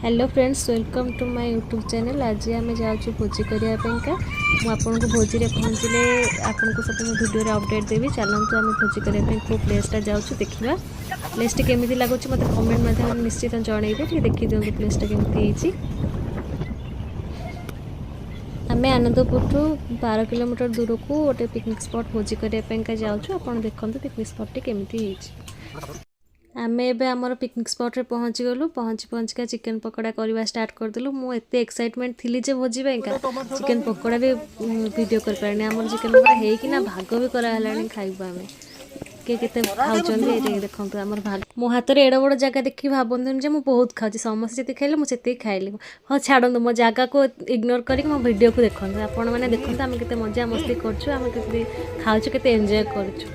Hello friends, welcome to my YouTube channel. आज आम जाऊँ भोजी करने मुझे भोजी पहुँचले आपन को सब भिडियो अपडेट देवी। चलतु आम भोजी करने को प्लेसटा जाऊँ देखा प्लेसटी केमी लगुच मत कमेंट माध्यम निश्चित जनइबे। देखी दिखाँ प्लेसटा केमी। आम आनंदपुर 12 किलोमीटर दूर को गोटे पिकनिक स्पॉट भोजी करने जाऊँ। आप देखते पिकनिक स्पॉट केमी। आमे एबे आमर पिकनिक स्पॉट रे पहुँची गलु। पहुँचिका चिकेन पकोड़ा करवा स्टार्ट करदेलु। मु एते एक्साइटमेंट थी जे भोजी पाइका चिकेन पकोड़ा भी वीडियो कर पारनी। आमर चिकेन पकोड़ा हेकिना भाग भी करालानी खाइबा आमे के केते खाउचंदी ए देखंतु आमर भाग। मो हाथ रे एडो बड़ जगह देखि भाबंतुन जे मु बहुत खाउची। समस्त जति खाइले मु सेते खाइली। हां छाडंतु मो जगह को इग्नोर करी मो वीडियो को देखंतु। आपण माने देखंतु आमे केते मजा मस्ती करछु, आमे केते खाउछु, केते एन्जॉय करछु।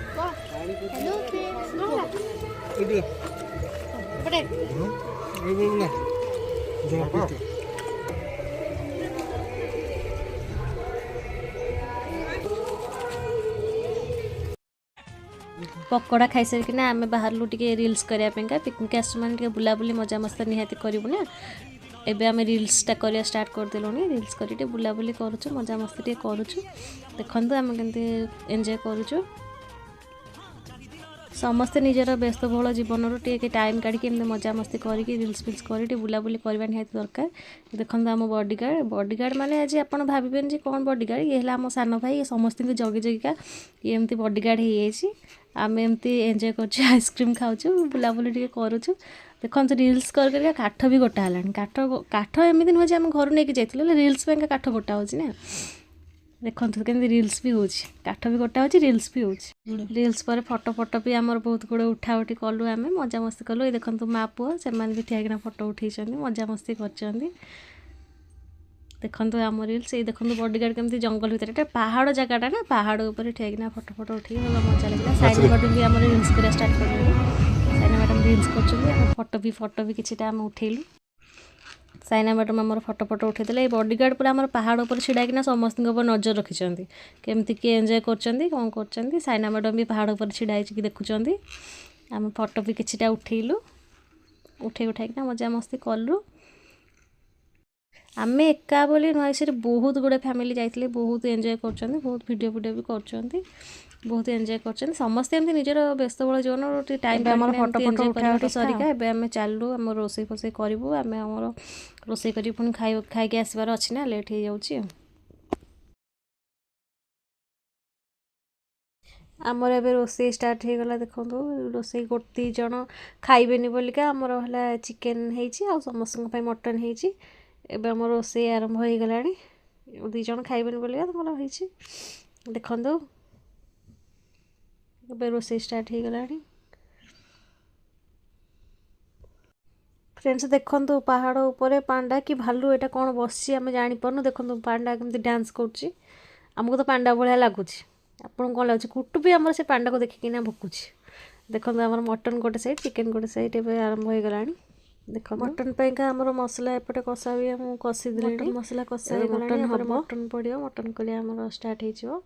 पकोड़ा खाई सारिकिना आमे बाहरलु टिके रील्स करिया पेंका। पिकनिक आसु माने टिके बुलाबुली मजा मस्ती निहाती करिबु ना। एबे आमे रील्सटा करिया स्टार्ट कर देलोनी। रील्स करी टे बुलाबुली करूछु, मजा मस्ती टे करूछु। देखंतु आमे केनते एन्जॉय करूछु। समस्ते निजर व्यस्तबहुल जीवन टे टाइम काढ़ी मजा मस्ती करके रील्स फिल्स कर बुलाबुली करवा निहाती दरकार। देखो आम बॉडीगार्ड माने आज आप भावें जे कौन बॉडीगार्ड, ये आम सान भाई समस्त जगी जगिका ये एमती बॉडीगार्ड हो आम एमती एंजॉय कर आइसक्रीम खाऊँ बुलाबुली टे करूँ। देखो रील्स कर काठ भी गोटा है। काठ एमती नुहे आम घर नहीं जाइए रील्स काठ गोटा हो ना। देखो केमती रील्स भी हो काठ भी गोटा हो रील्स भी हो। रील्स पर फोटो भी आमर बहुत गुड़े उठा उठी कलु आम मजा मस्ती कलु। ये देखो माँ पुओ से भी ठिया फोटो उठे मजा मस्ती कर। देखो आम रील्स ये देखो बॉडीगार्ड केमती जंगल भितर पहाड़ जगटा ना पहाड़ ऊपर ठिया फोटो उठे मजा लगे। साइना मैडम भी आम रील्स कर स्टार्ट कर साइना मैडम रील्स कर फोटो भी किसी उठेलु। साइना मैडम आमर फोटो उठेदेले। ये बॉडीगार्ड पूरा आमर पहाड़ ऊपर छिड़ाकिना समस्त नजर रखिंट केमती किए एंजॉय कर कौन कर। साइना मैडम भी पहाड़ ऊपर छिड़ा कि देखुं। आम फोटो भी किछिटा उठेलु उठाइकिना मजा मस्ती कलु। आम एका बोली नुआई से बहुत गुड़े फैमिली जाइए, बहुत एंजॉय कर बहुत वीडियो भी कर बहुत एंजॉय कर समस्ते एमती निजर व्यस्तबहुल जीवन टाइम फोटो उठा सरिका एबे आम चलू आम रोसई फोसई करूँ। आम आम रोसई कर पुणी खाई आसबार अच्छी ना लेट हो जाऊँगी। आमर एबे रोसई स्टार्ट हो गला। देखो रोसई गोटे जन खाइबेनी बोलिका आमर है चिकेन हो समस्त मटन होती। एबे आम रोसई आरंभ हो गला। दी जन खाइबेनी बोलिका तुम होती। देखो एबे रोसई स्टार्ट हो गला। फ्रेंड्स देखो पहाड़ ऊपर पांडा कि भालू एटा कौन बस आम जापारू। देखो पांडा केमती डांस करमको तो पांडा भाया लगुच। आपन कौन लगे कुटु भी आम से पांडा को देखिकिना भुकुच। देखो आम मटन गोटे साइड चिकेन गोटे साइड एवं आरंभ हो गला। देखो मटन पाइका आमर मसला एपटे कषा भी आम कषी दे मसला कषा मटन पड़ो मटन कलिया आम स्टार्ट हो।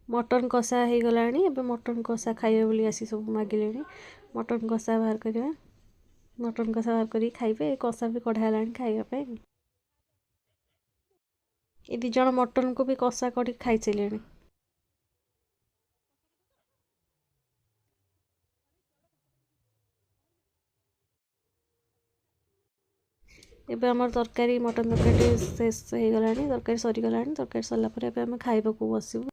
मटन कषा हो गला। मटन कषा खाइबे बोली आसी सब मागिले। मटन कषा बाहर करवा मटन कषा बाहर कर खाइबे। कषा भी कढ़ा खाइबा। ये दी जन मटन को भी कषा कर खाई सारे। एबे आमर तरकारी मटन तरकारी शेष हो गला। तरकारी सरीगला। तरकारी सरला आम खाइबा को बसबू।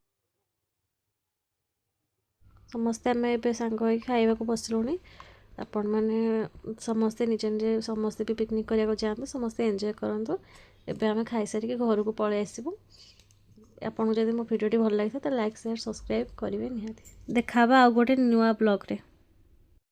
समस्ते आम ए सांग खाइबा को बसलुणी। आपण मैंने समस्ते निजे निजे समस्ते भी पिकनिक करने जाते समस्ते एंजॉय करूँ। एबे आम खाई सारिक घर को पलि आसबू। आपको जब मो भिडियो भल लगी तो लाइक शेयर सब्सक्राइब करेंगे निहाती। देखा आउ गोटे नुआ ब्लॉग रे।